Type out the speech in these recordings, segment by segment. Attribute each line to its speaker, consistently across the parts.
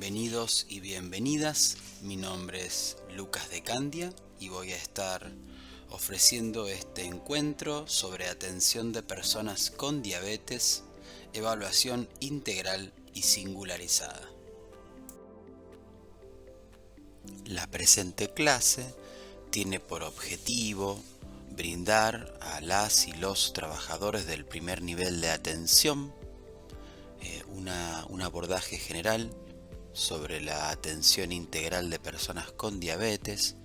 Speaker 1: Bienvenidos y bienvenidas, mi nombre es Lucas de Candia y voy a estar ofreciendo este encuentro sobre atención de personas con diabetes, evaluación integral y singularizada. La presente clase tiene por objetivo brindar a las y los trabajadores del primer nivel de atención un abordaje general sobre la atención integral de personas con diabetes,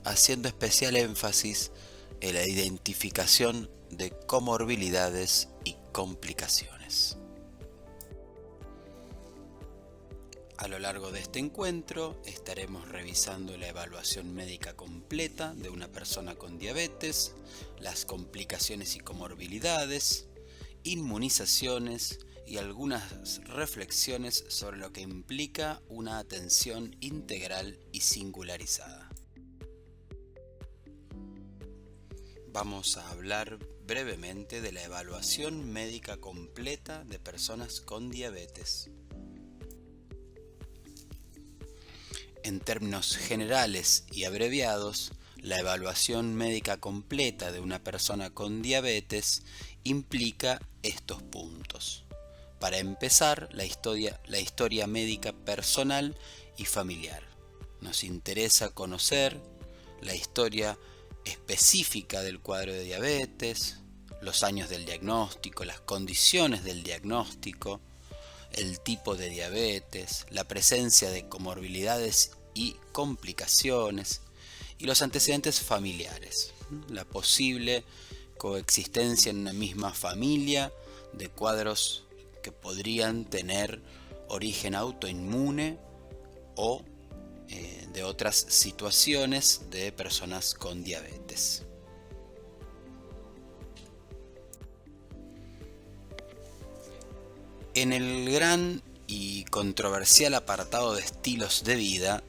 Speaker 1: haciendo especial énfasis en la identificación de comorbilidades y complicaciones. A lo largo de este encuentro estaremos revisando la evaluación médica completa de una persona con diabetes, las complicaciones y comorbilidades, inmunizaciones y algunas reflexiones sobre lo que implica una atención integral y singularizada. Vamos a hablar brevemente de la evaluación médica completa de personas con diabetes. En términos generales y abreviados, la evaluación médica completa de una persona con diabetes implica estos puntos. Para empezar, la historia médica personal y familiar. Nos interesa conocer la historia específica del cuadro de diabetes, los años del diagnóstico, las condiciones del diagnóstico, el tipo de diabetes, la presencia de comorbilidades y complicaciones y los antecedentes familiares, la posible coexistencia en una misma familia de cuadros que podrían tener origen autoinmune o de otras situaciones de personas con diabetes. En el gran y controversial apartado de estilos de vida,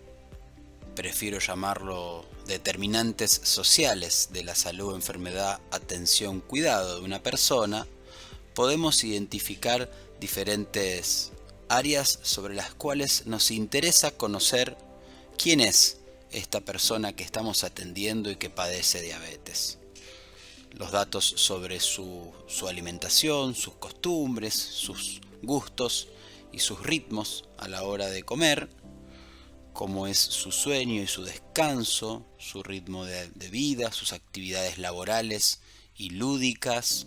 Speaker 1: prefiero llamarlo determinantes sociales de la salud, enfermedad, atención, cuidado de una persona, podemos identificar diferentes áreas sobre las cuales nos interesa conocer quién es esta persona que estamos atendiendo y que padece diabetes. Los datos sobre su alimentación, sus costumbres, sus gustos y sus ritmos a la hora de comer, cómo es su sueño y su descanso, su ritmo de vida, sus actividades laborales y lúdicas,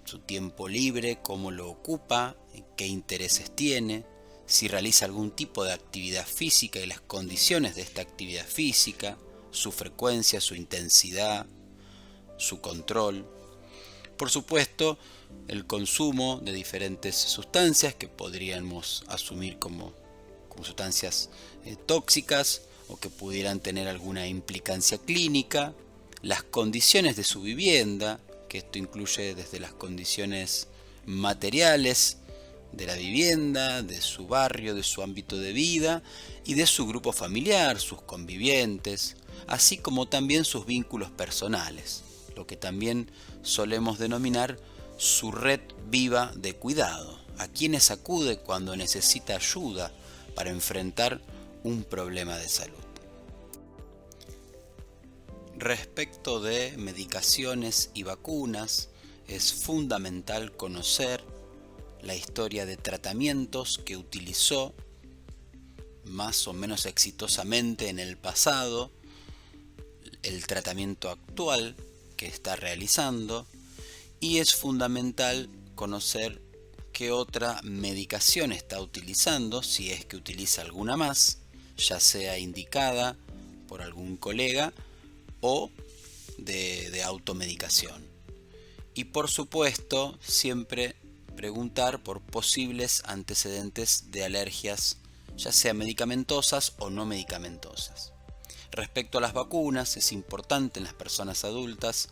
Speaker 1: su tiempo libre, cómo lo ocupa, qué intereses tiene, si realiza algún tipo de actividad física y las condiciones de esta actividad física, su frecuencia, su intensidad, su control. Por supuesto, el consumo de diferentes sustancias que podríamos asumir como sustancias tóxicas o que pudieran tener alguna implicancia clínica, las condiciones de su vivienda, que esto incluye desde las condiciones materiales de la vivienda, de su barrio, de su ámbito de vida y de su grupo familiar, sus convivientes, así como también sus vínculos personales, lo que también solemos denominar su red viva de cuidado, a quienes acude cuando necesita ayuda para enfrentar un problema de salud. Respecto de medicaciones y vacunas, es fundamental conocer la historia de tratamientos que utilizó más o menos exitosamente en el pasado, el tratamiento actual que está realizando, y es fundamental conocer qué otra medicación está utilizando, si es que utiliza alguna más, ya sea indicada por algún colega o de automedicación. Y por supuesto, siempre preguntar por posibles antecedentes de alergias, ya sea medicamentosas o no medicamentosas. Respecto a las vacunas, es importante en las personas adultas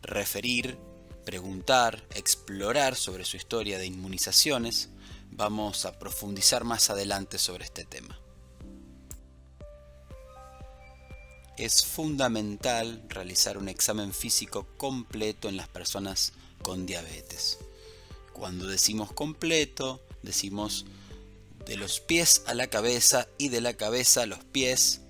Speaker 1: referir, preguntar, explorar sobre su historia de inmunizaciones. Vamos a profundizar más adelante sobre este tema. Es fundamental realizar un examen físico completo en las personas con diabetes. Cuando decimos completo, decimos de los pies a la cabeza y de la cabeza a los pies,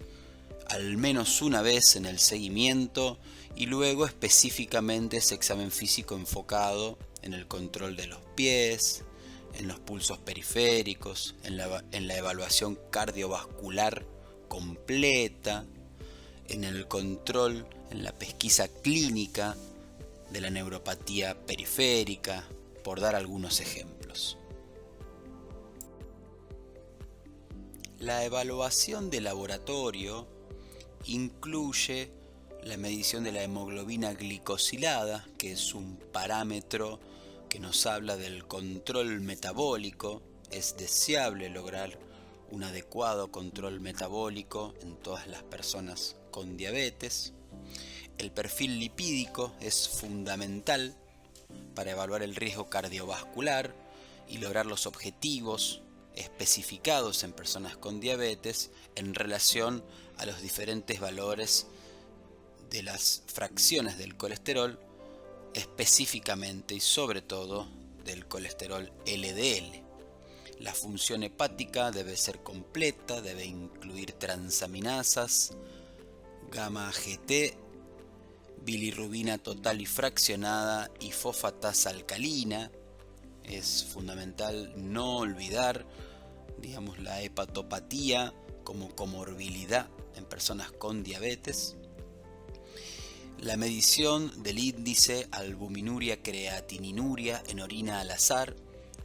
Speaker 1: al menos una vez en el seguimiento, y luego específicamente ese examen físico enfocado en el control de los pies, en los pulsos periféricos, en la evaluación cardiovascular completa, en el control, en la pesquisa clínica de la neuropatía periférica, por dar algunos ejemplos. La evaluación de laboratorio incluye la medición de la hemoglobina glicosilada, que es un parámetro que nos habla del control metabólico. Es deseable lograr un adecuado control metabólico en todas las personas con diabetes. El perfil lipídico es fundamental para evaluar el riesgo cardiovascular y lograr los objetivos especificados en personas con diabetes en relación a los diferentes valores de las fracciones del colesterol, específicamente y sobre todo del colesterol LDL. La función hepática debe ser completa, debe incluir transaminasas, gamma GT, bilirrubina total y fraccionada y fosfatasa alcalina. Es fundamental no olvidar, la hepatopatía como comorbilidad en personas con diabetes. La medición del índice albuminuria creatininuria en orina al azar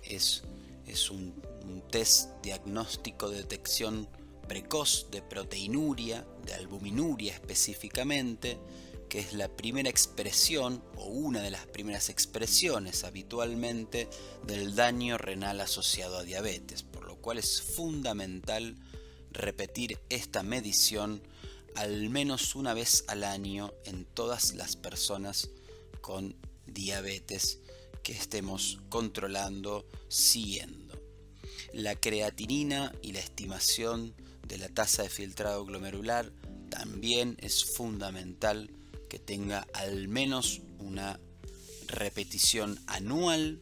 Speaker 1: es un test diagnóstico de detección precoz de proteinuria, de albuminuria específicamente, que es la primera expresión o una de las primeras expresiones habitualmente del daño renal asociado a diabetes, por lo cual es fundamental repetir esta medición al menos una vez al año en todas las personas con diabetes que estemos controlando, siguiendo. La creatinina y la estimación de la tasa de filtrado glomerular también es fundamental que tenga al menos una repetición anual.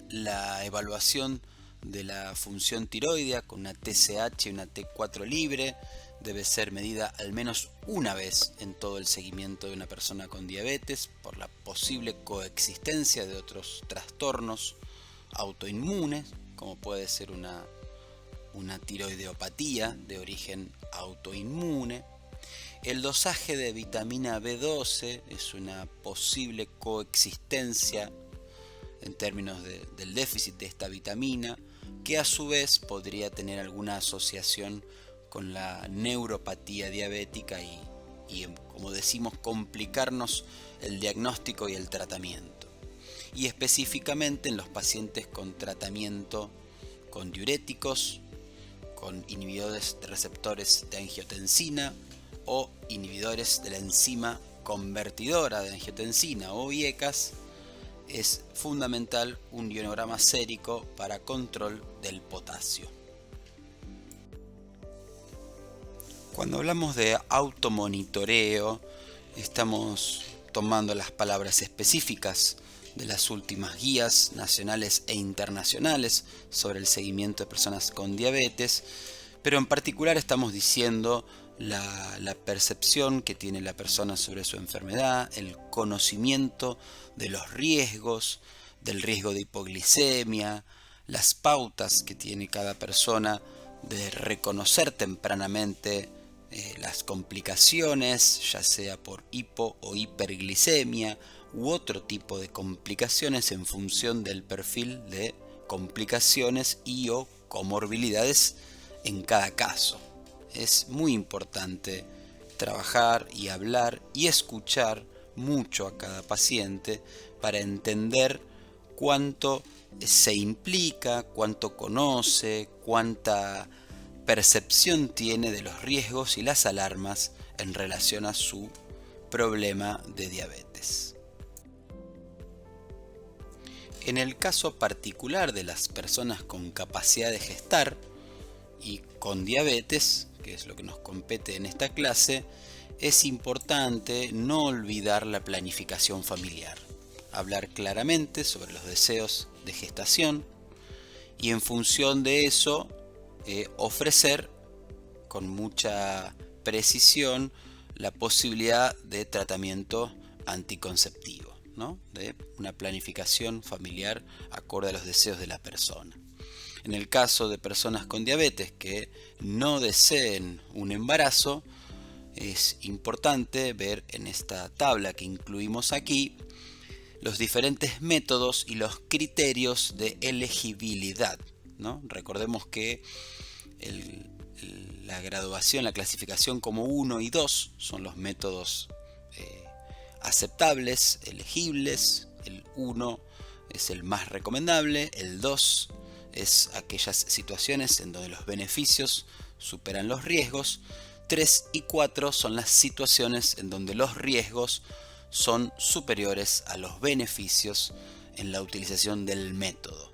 Speaker 1: La evaluación de la función tiroidea con una TSH y una T4 libre debe ser medida al menos una vez en todo el seguimiento de una persona con diabetes por la posible coexistencia de otros trastornos autoinmunes, como puede ser una tiroideopatía de origen autoinmune. El dosaje de vitamina B12 es una posible coexistencia en términos del déficit de esta vitamina, que a su vez podría tener alguna asociación con la neuropatía diabética y, como decimos, complicarnos el diagnóstico y el tratamiento. Y específicamente en los pacientes con tratamiento con diuréticos, con inhibidores de receptores de angiotensina o inhibidores de la enzima convertidora de angiotensina o IECAS, es fundamental un ionograma sérico para control del potasio. Cuando hablamos de automonitoreo, estamos tomando las palabras específicas de las últimas guías nacionales e internacionales sobre el seguimiento de personas con diabetes, pero en particular estamos diciendo la percepción que tiene la persona sobre su enfermedad, el conocimiento de los riesgos, del riesgo de hipoglicemia, las pautas que tiene cada persona de reconocer tempranamente las complicaciones, ya sea por hipo o hiperglicemia u otro tipo de complicaciones en función del perfil de complicaciones y o comorbilidades en cada caso. Es muy importante trabajar y hablar y escuchar mucho a cada paciente para entender cuánto se implica, cuánto conoce, cuánta percepción tiene de los riesgos y las alarmas en relación a su problema de diabetes. En el caso particular de las personas con capacidad de gestar y con diabetes, que es lo que nos compete en esta clase, es importante no olvidar la planificación familiar, hablar claramente sobre los deseos de gestación y en función de eso ofrecer con mucha precisión la posibilidad de tratamiento anticonceptivo, ¿no? De una planificación familiar acorde a los deseos de la persona. En el caso de personas con diabetes que no deseen un embarazo, es importante ver en esta tabla que incluimos aquí los diferentes métodos y los criterios de elegibilidad, ¿no? Recordemos que la graduación, la clasificación como 1 y 2 son los métodos aceptables, elegibles. El 1 es el más recomendable, el 2 es aquellas situaciones en donde los beneficios superan los riesgos, 3 y 4 son las situaciones en donde los riesgos son superiores a los beneficios en la utilización del método.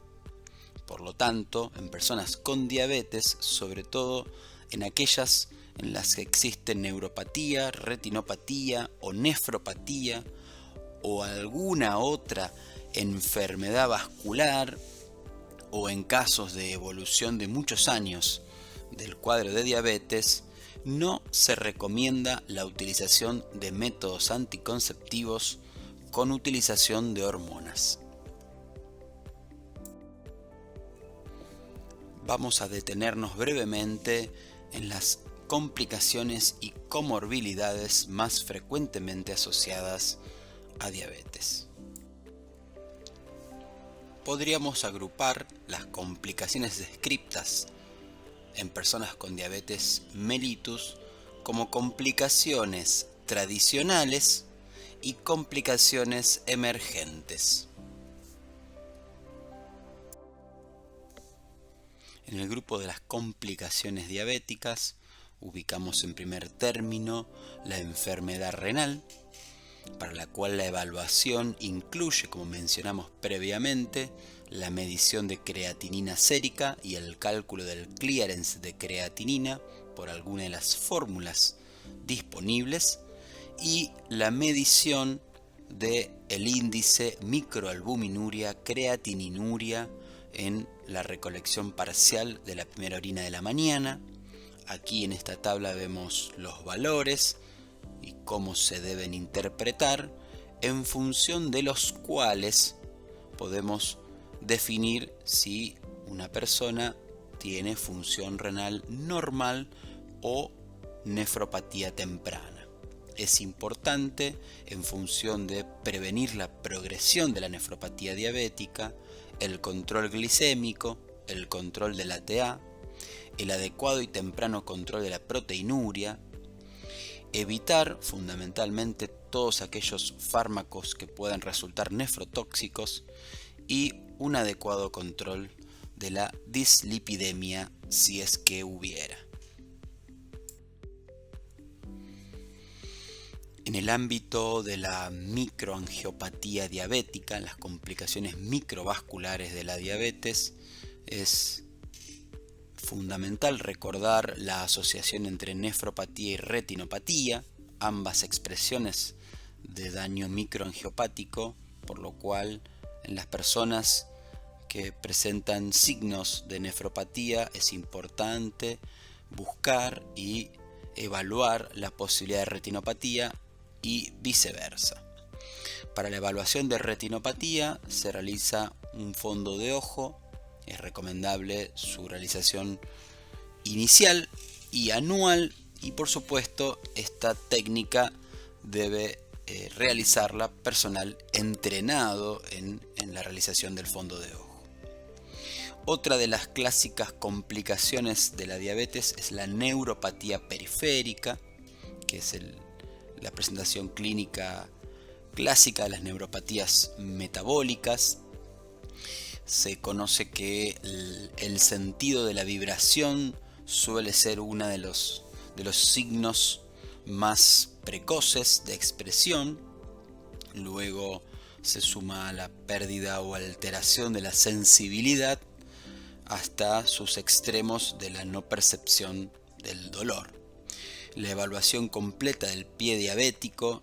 Speaker 1: Por lo tanto, en personas con diabetes, sobre todo en aquellas en las que existe neuropatía, retinopatía o nefropatía o alguna otra enfermedad vascular, o en casos de evolución de muchos años del cuadro de diabetes, no se recomienda la utilización de métodos anticonceptivos con utilización de hormonas. Vamos a detenernos brevemente en las complicaciones y comorbilidades más frecuentemente asociadas a diabetes. Podríamos agrupar las complicaciones descritas en personas con diabetes mellitus como complicaciones tradicionales y complicaciones emergentes. En el grupo de las complicaciones diabéticas ubicamos en primer término la enfermedad renal, para la cual la evaluación incluye, como mencionamos previamente, la medición de creatinina sérica y el cálculo del clearance de creatinina por alguna de las fórmulas disponibles, y la medición del índice microalbuminuria creatininuria en la recolección parcial de la primera orina de la mañana. Aquí en esta tabla vemos los valores y cómo se deben interpretar, en función de los cuales podemos definir si una persona tiene función renal normal o nefropatía temprana. Es importante, en función de prevenir la progresión de la nefropatía diabética, el control glicémico, el control del ATA, el adecuado y temprano control de la proteinuria, evitar fundamentalmente todos aquellos fármacos que puedan resultar nefrotóxicos y un adecuado control de la dislipidemia si es que hubiera. En el ámbito de la microangiopatía diabética, las complicaciones microvasculares de la diabetes, es fundamental recordar la asociación entre nefropatía y retinopatía, ambas expresiones de daño microangiopático, por lo cual en las personas que presentan signos de nefropatía es importante buscar y evaluar la posibilidad de retinopatía y viceversa. Para la evaluación de retinopatía se realiza un fondo de ojo. Es recomendable su realización inicial y anual, y por supuesto esta técnica debe realizarla personal entrenado en la realización del fondo de ojo. Otra de las clásicas complicaciones de la diabetes es la neuropatía periférica, que es la presentación clínica clásica de las neuropatías metabólicas. Se conoce que el sentido de la vibración suele ser uno de los signos más precoces de expresión. Luego se suma la pérdida o alteración de la sensibilidad hasta sus extremos de la no percepción del dolor. La evaluación completa del pie diabético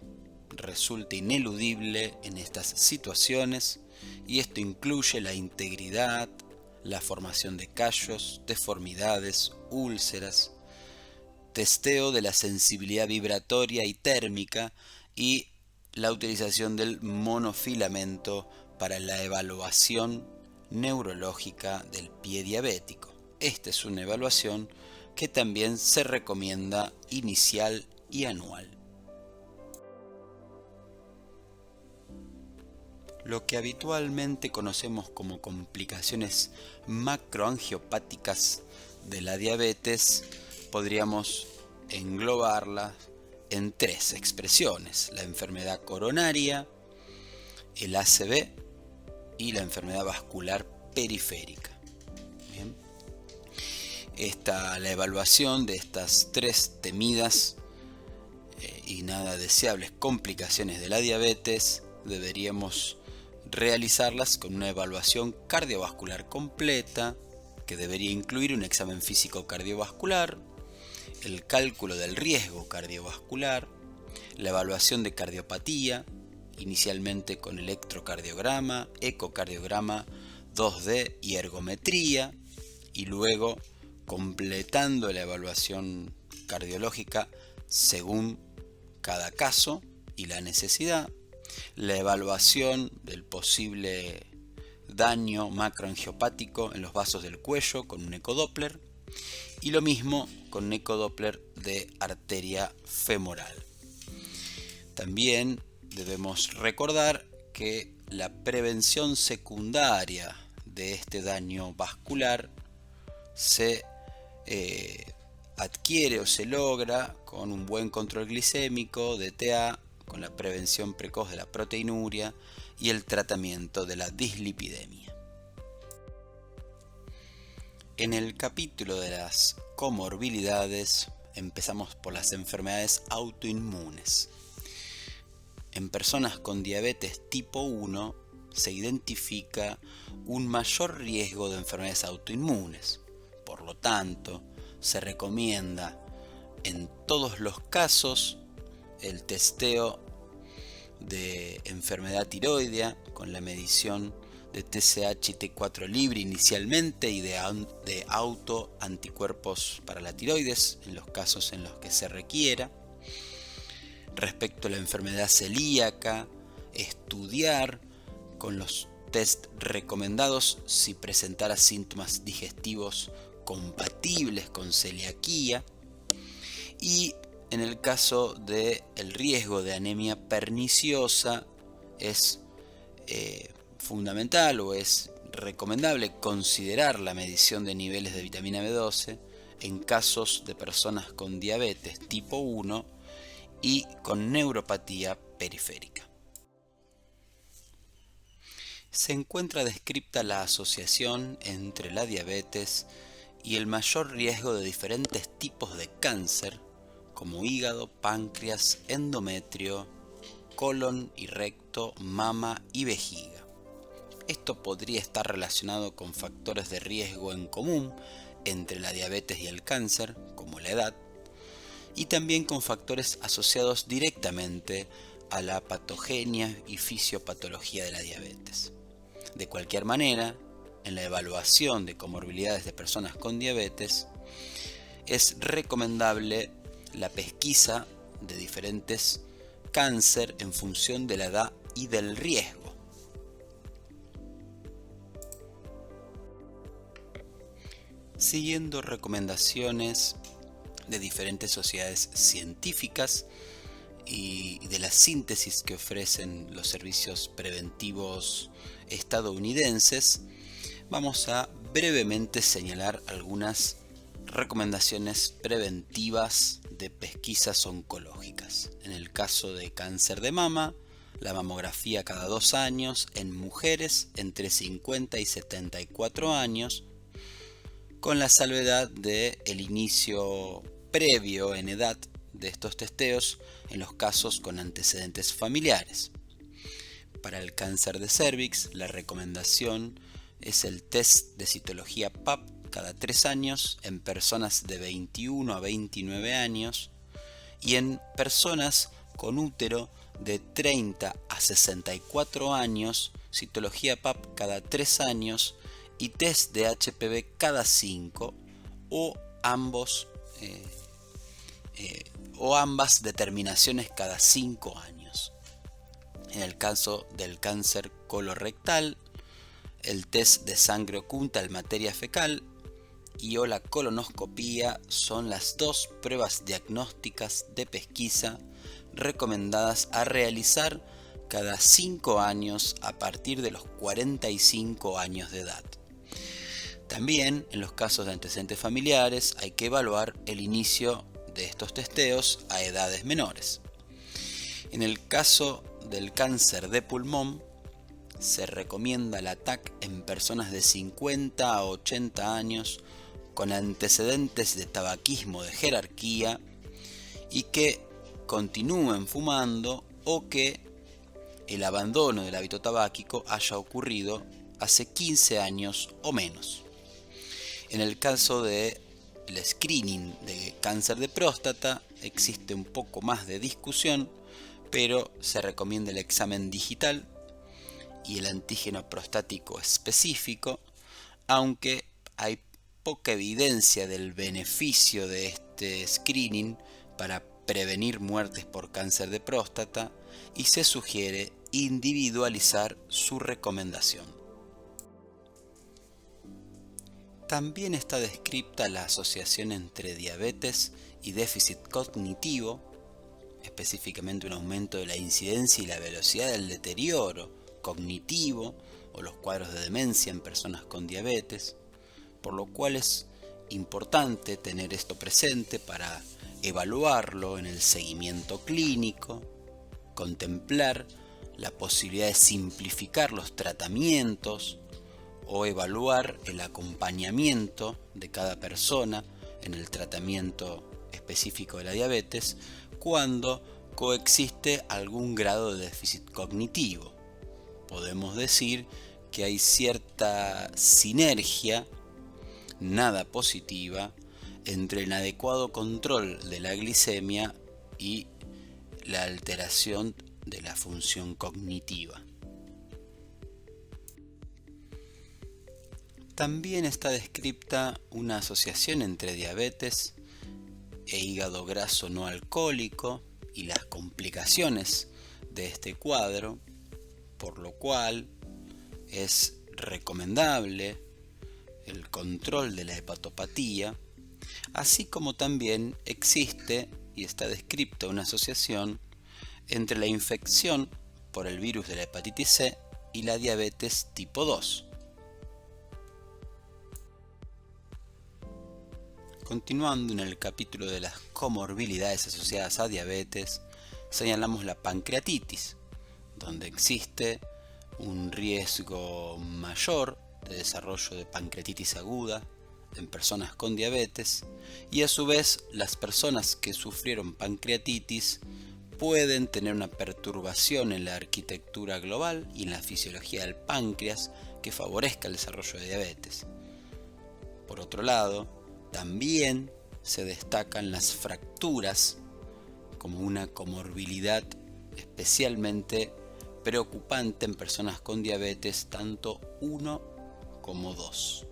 Speaker 1: resulta ineludible en estas situaciones, y esto incluye la integridad, la formación de callos, deformidades, úlceras, testeo de la sensibilidad vibratoria y térmica y la utilización del monofilamento para la evaluación neurológica del pie diabético. Esta es una evaluación que también se recomienda inicial y anual. Lo que habitualmente conocemos como complicaciones macroangiopáticas de la diabetes podríamos englobarlas en tres expresiones: la enfermedad coronaria, el ACV y la enfermedad vascular periférica. Bien. La evaluación de estas tres temidas y nada deseables complicaciones de la diabetes deberíamos realizarlas con una evaluación cardiovascular completa, que debería incluir un examen físico cardiovascular, el cálculo del riesgo cardiovascular, la evaluación de cardiopatía, inicialmente con electrocardiograma, ecocardiograma 2D y ergometría, y luego completando la evaluación cardiológica según cada caso y la necesidad, la evaluación del posible daño macroangiopático en los vasos del cuello con un ecodoppler y lo mismo con un ecodoppler de arteria femoral. También debemos recordar que la prevención secundaria de este daño vascular se adquiere o se logra con un buen control glicémico, DTA, con la prevención precoz de la proteinuria y el tratamiento de la dislipidemia. En el capítulo de las comorbilidades empezamos por las enfermedades autoinmunes. En personas con diabetes tipo 1 se identifica un mayor riesgo de enfermedades autoinmunes. Por lo tanto, se recomienda en todos los casos el testeo de enfermedad tiroidea con la medición de TSH y T4 libre inicialmente y de autoanticuerpos para la tiroides en los casos en los que se requiera. Respecto a la enfermedad celíaca, estudiar con los test recomendados si presentara síntomas digestivos compatibles con celiaquía, y en el caso del riesgo de anemia perniciosa es fundamental o es recomendable considerar la medición de niveles de vitamina B12 en casos de personas con diabetes tipo 1 y con neuropatía periférica. Se encuentra descrita la asociación entre la diabetes y el mayor riesgo de diferentes tipos de cáncer como hígado, páncreas, endometrio, colon y recto, mama y vejiga. Esto podría estar relacionado con factores de riesgo en común entre la diabetes y el cáncer, como la edad, y también con factores asociados directamente a la patogenia y fisiopatología de la diabetes. De cualquier manera, en la evaluación de comorbilidades de personas con diabetes, es recomendable la pesquisa de diferentes cáncer en función de la edad y del riesgo. Siguiendo recomendaciones de diferentes sociedades científicas y de la síntesis que ofrecen los servicios preventivos estadounidenses, vamos a brevemente señalar algunas recomendaciones preventivas de pesquisas oncológicas. En el caso de cáncer de mama, la mamografía cada 2 años en mujeres entre 50 y 74 años, con la salvedad del inicio previo en edad de estos testeos en los casos con antecedentes familiares. Para el cáncer de cervix, la recomendación es el test de citología PAP cada 3 años en personas de 21 a 29 años y en personas con útero de 30 a 64 años, citología PAP cada 3 años y test de HPV cada 5 o ambas determinaciones cada 5 años. En el caso del cáncer colorectal, el test de sangre oculta en materia fecal y o la colonoscopía son las dos pruebas diagnósticas de pesquisa recomendadas a realizar cada 5 años a partir de los 45 años de edad. También, en los casos de antecedentes familiares, hay que evaluar el inicio de estos testeos a edades menores. En el caso del cáncer de pulmón, se recomienda el ATAC en personas de 50 a 80 años con antecedentes de tabaquismo de jerarquía y que continúen fumando o que el abandono del hábito tabáquico haya ocurrido hace 15 años o menos. En el caso del screening de cáncer de próstata existe un poco más de discusión, pero se recomienda el examen digital y el antígeno prostático específico, aunque hay poca evidencia del beneficio de este screening para prevenir muertes por cáncer de próstata y se sugiere individualizar su recomendación. También está descrita la asociación entre diabetes y déficit cognitivo, específicamente un aumento de la incidencia y la velocidad del deterioro cognitivo o los cuadros de demencia en personas con diabetes, por lo cual es importante tener esto presente para evaluarlo en el seguimiento clínico, contemplar la posibilidad de simplificar los tratamientos o evaluar el acompañamiento de cada persona en el tratamiento específico de la diabetes cuando coexiste algún grado de déficit cognitivo. Podemos decir que hay cierta sinergia, nada positiva, entre el adecuado control de la glicemia y la alteración de la función cognitiva. También está descrita una asociación entre diabetes e hígado graso no alcohólico y las complicaciones de este cuadro, por lo cual es recomendable el control de la hepatopatía, así como también existe y está descrita una asociación entre la infección por el virus de la hepatitis C y la diabetes tipo 2. Continuando en el capítulo de las comorbilidades asociadas a diabetes, señalamos la pancreatitis, donde existe un riesgo mayor de desarrollo de pancreatitis aguda en personas con diabetes, y a su vez las personas que sufrieron pancreatitis pueden tener una perturbación en la arquitectura global y en la fisiología del páncreas que favorezca el desarrollo de diabetes. Por otro lado, también se destacan las fracturas como una comorbilidad especialmente preocupante en personas con diabetes tanto 1 como 2.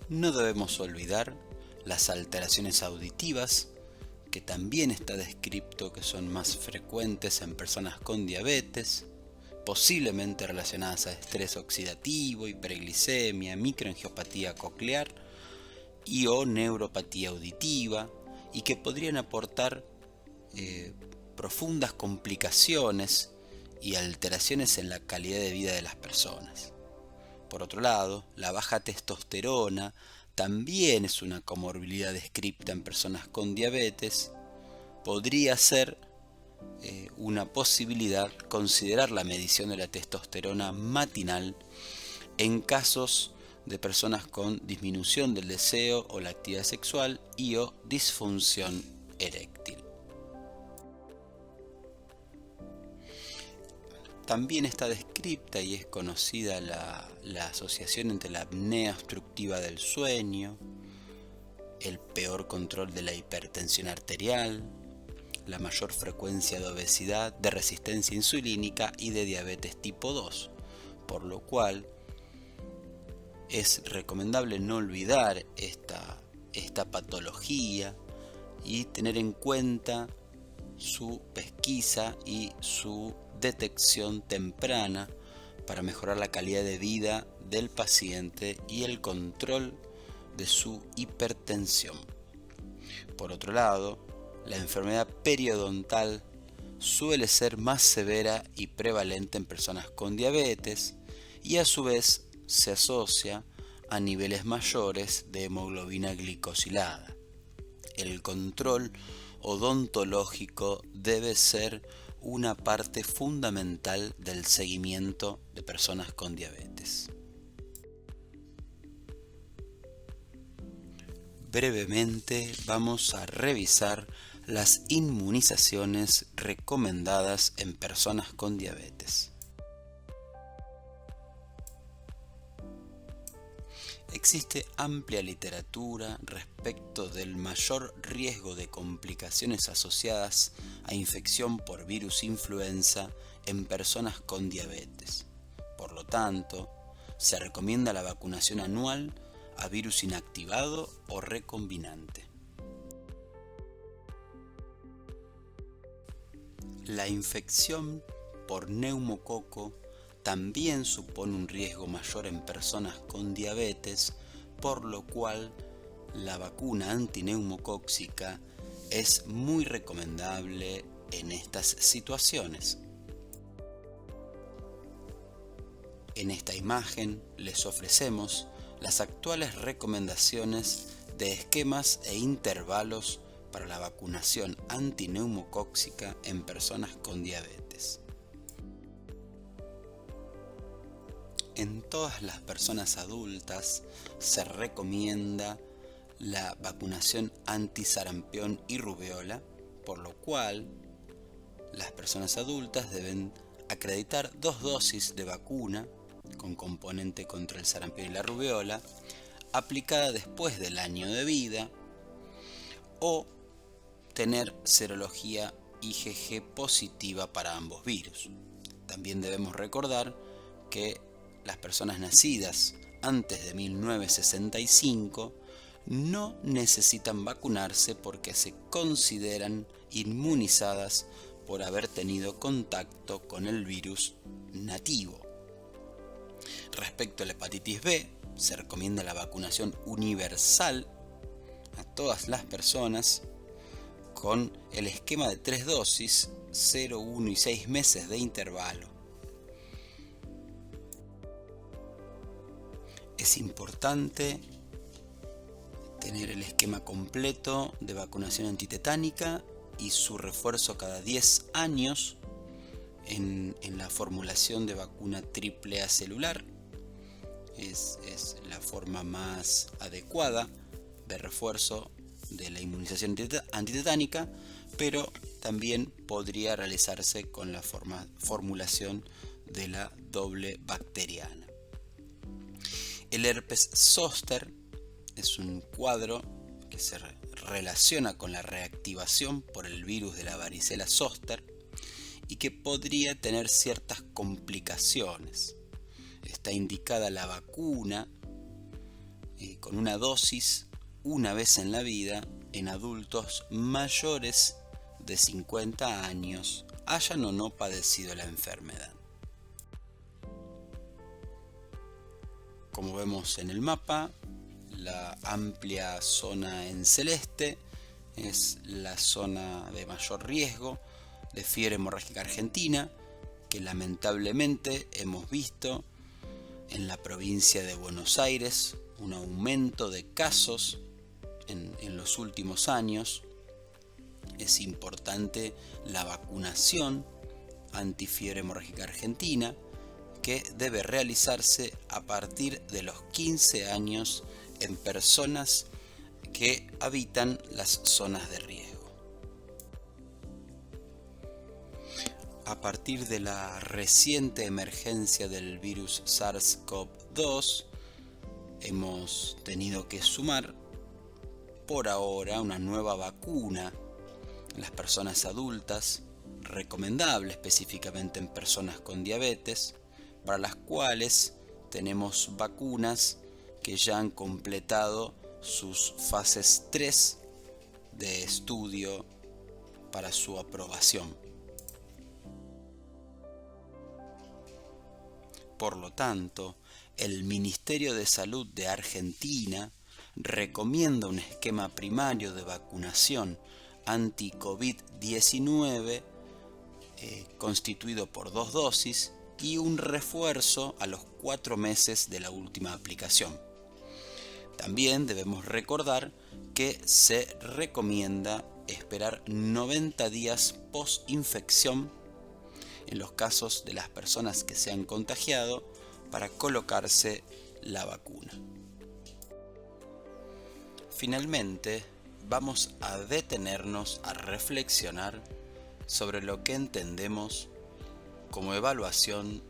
Speaker 1: No debemos olvidar las alteraciones auditivas, que también está descrito que son más frecuentes en personas con diabetes, posiblemente relacionadas a estrés oxidativo, hiperglicemia, microangiopatía coclear y o neuropatía auditiva, y que podrían aportar profundas complicaciones y alteraciones en la calidad de vida de las personas. Por otro lado, la baja testosterona también es una comorbilidad descrita en personas con diabetes. Podría ser una posibilidad considerar la medición de la testosterona matinal en casos de personas con disminución del deseo o la actividad sexual y o disfunción eréctil. También está descrita y es conocida la asociación entre la apnea obstructiva del sueño, el peor control de la hipertensión arterial, la mayor frecuencia de obesidad, de resistencia insulínica y de diabetes tipo 2, por lo cual es recomendable no olvidar esta patología y tener en cuenta su pesquisa y su detección temprana para mejorar la calidad de vida del paciente y el control de su hipertensión. Por otro lado, la enfermedad periodontal suele ser más severa y prevalente en personas con diabetes y a su vez se asocia a niveles mayores de hemoglobina glicosilada. El control odontológico debe ser una parte fundamental del seguimiento de personas con diabetes. Brevemente vamos a revisar las inmunizaciones recomendadas en personas con diabetes. Existe amplia literatura respecto del mayor riesgo de complicaciones asociadas a infección por virus influenza en personas con diabetes. Por lo tanto, se recomienda la vacunación anual a virus inactivado o recombinante. La infección por neumococo también supone un riesgo mayor en personas con diabetes, por lo cual la vacuna antineumocóxica es muy recomendable en estas situaciones. En esta imagen les ofrecemos las actuales recomendaciones de esquemas e intervalos para la vacunación antineumocóxica en personas con diabetes. En todas las personas adultas se recomienda la vacunación antisarampión y rubiola, por lo cual las personas adultas deben acreditar 2 dosis de vacuna con componente contra el sarampión y la rubiola, aplicada después del año de vida, o tener serología IgG positiva para ambos virus. También debemos recordar que las personas nacidas antes de 1965 no necesitan vacunarse porque se consideran inmunizadas por haber tenido contacto con el virus nativo. Respecto a la hepatitis B, se recomienda la vacunación universal a todas las personas con el esquema de 3 dosis, 0, 1 y 6 meses de intervalo. Es importante tener el esquema completo de vacunación antitetánica y su refuerzo cada 10 años en la formulación de vacuna triple A celular. Es la forma más adecuada de refuerzo de la inmunización antitetánica, pero también podría realizarse con la formulación de la doble bacteriana. El herpes zóster es un cuadro que se relaciona con la reactivación por el virus de la varicela zóster y que podría tener ciertas complicaciones. Está indicada la vacuna con una dosis una vez en la vida en adultos mayores de 50 años, hayan o no padecido la enfermedad. Como vemos en el mapa, la amplia zona en celeste es la zona de mayor riesgo de fiebre hemorrágica argentina, que lamentablemente hemos visto en la provincia de Buenos Aires un aumento de casos en los últimos años. Es importante la vacunación antifiebre hemorrágica argentina, que debe realizarse a partir de los 15 años en personas que habitan las zonas de riesgo. A partir de la reciente emergencia del virus SARS-CoV-2, hemos tenido que sumar por ahora una nueva vacuna En las personas adultas, recomendable específicamente en personas con diabetes, para las cuales tenemos vacunas que ya han completado sus fases 3 de estudio para su aprobación. Por lo tanto, el Ministerio de Salud de Argentina recomienda un esquema primario de vacunación anti-COVID-19 constituido por 2 dosis y un refuerzo a los 4 meses de la última aplicación. También debemos recordar que se recomienda esperar 90 días post-infección en los casos de las personas que se han contagiado para colocarse la vacuna. Finalmente, vamos a detenernos a reflexionar sobre lo que entendemos como evaluación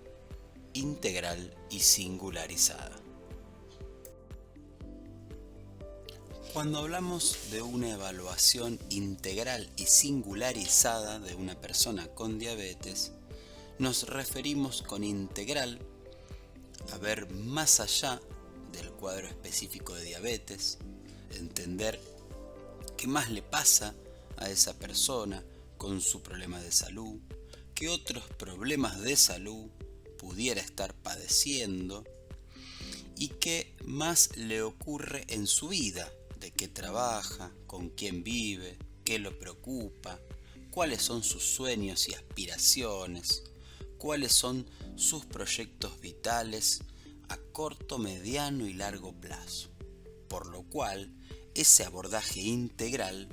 Speaker 1: integral y singularizada. Cuando hablamos de una evaluación integral y singularizada de una persona con diabetes, nos referimos con integral a ver más allá del cuadro específico de diabetes, entender qué más le pasa a esa persona con su problema de salud, qué otros problemas de salud pudiera estar padeciendo y qué más le ocurre en su vida, de qué trabaja, con quién vive, qué lo preocupa, cuáles son sus sueños y aspiraciones, cuáles son sus proyectos vitales a corto, mediano y largo plazo. Por lo cual, ese abordaje integral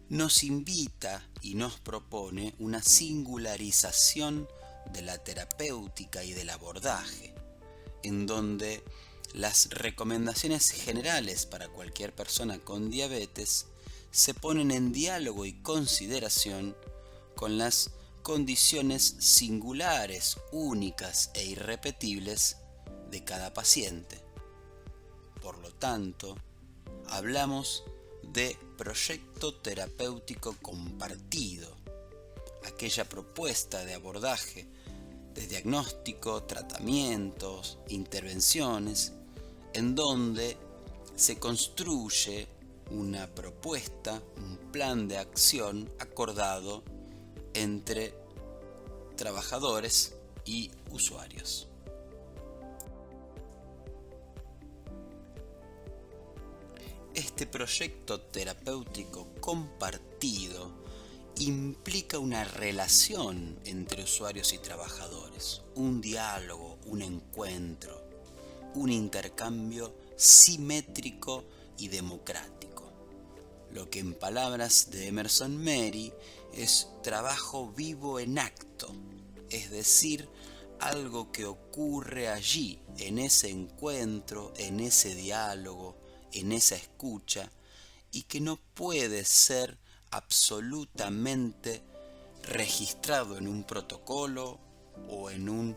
Speaker 1: nos invita y nos propone una singularización de la terapéutica y del abordaje, en donde las recomendaciones generales para cualquier persona con diabetes se ponen en diálogo y consideración con las condiciones singulares, únicas e irrepetibles de cada paciente. Por lo tanto, hablamos de proyecto terapéutico compartido, aquella propuesta de abordaje de diagnóstico, tratamientos, intervenciones, en donde se construye una propuesta, un plan de acción acordado entre trabajadores y usuarios. Este proyecto terapéutico compartido implica una relación entre usuarios y trabajadores, un diálogo, un encuentro, un intercambio simétrico y democrático. Lo que en palabras de Emerson Mary es trabajo vivo en acto, es decir, algo que ocurre allí, en ese encuentro, en ese diálogo, en esa escucha, y que no puede ser absolutamente registrado en un protocolo o en un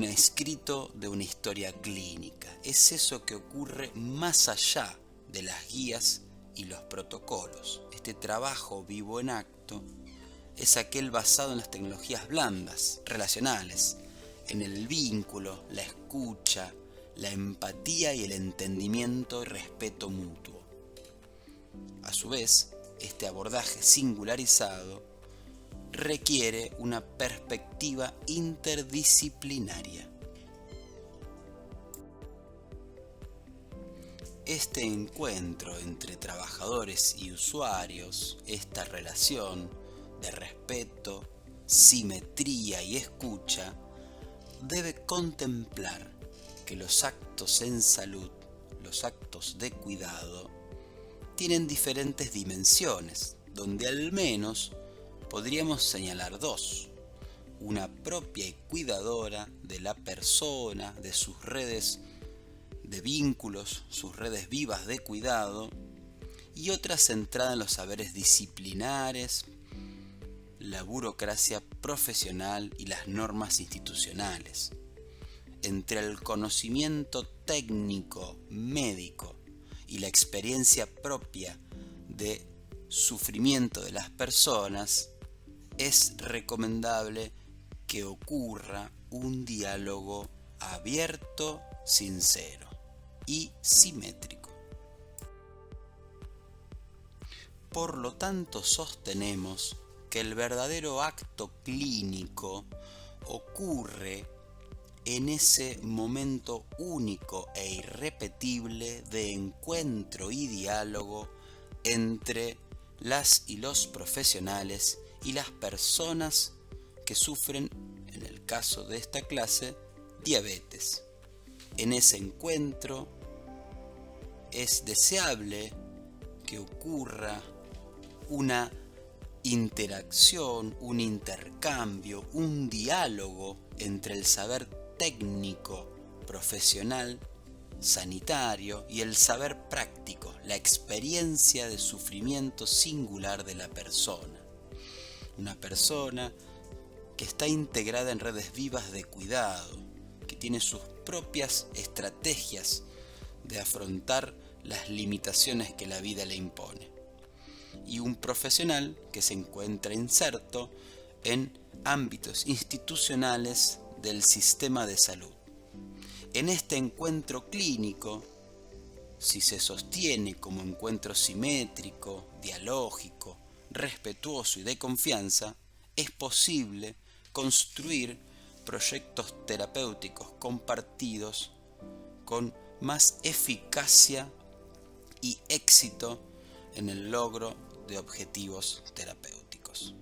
Speaker 1: escrito de una historia clínica. Es eso que ocurre más allá de las guías y los protocolos. Este trabajo vivo en acto es aquel basado en las tecnologías blandas, relacionales, en el vínculo, la escucha, la empatía y el entendimiento y respeto mutuo. A su vez, este abordaje singularizado requiere una perspectiva interdisciplinaria. Este encuentro entre trabajadores y usuarios, esta relación de respeto, simetría y escucha, debe contemplar que los actos en salud, los actos de cuidado, tienen diferentes dimensiones, donde al menos podríamos señalar dos: una propia y cuidadora de la persona, de sus redes de vínculos, sus redes vivas de cuidado, y otra centrada en los saberes disciplinares, la burocracia profesional y las normas institucionales. Entre el conocimiento técnico médico y la experiencia propia de sufrimiento de las personas, es recomendable que ocurra un diálogo abierto, sincero y simétrico. Por lo tanto, sostenemos que el verdadero acto clínico ocurre en ese momento único e irrepetible de encuentro y diálogo entre las y los profesionales y las personas que sufren, en el caso de esta clase, diabetes. En ese encuentro es deseable que ocurra una interacción, un intercambio, un diálogo entre el saber técnico, profesional, sanitario y el saber práctico, la experiencia de sufrimiento singular de la persona. Una persona que está integrada en redes vivas de cuidado, que tiene sus propias estrategias de afrontar las limitaciones que la vida le impone. Y un profesional que se encuentra inserto en ámbitos institucionales del sistema de salud. En este encuentro clínico, si se sostiene como encuentro simétrico, dialógico, respetuoso y de confianza, es posible construir proyectos terapéuticos compartidos con más eficacia y éxito en el logro de objetivos terapéuticos.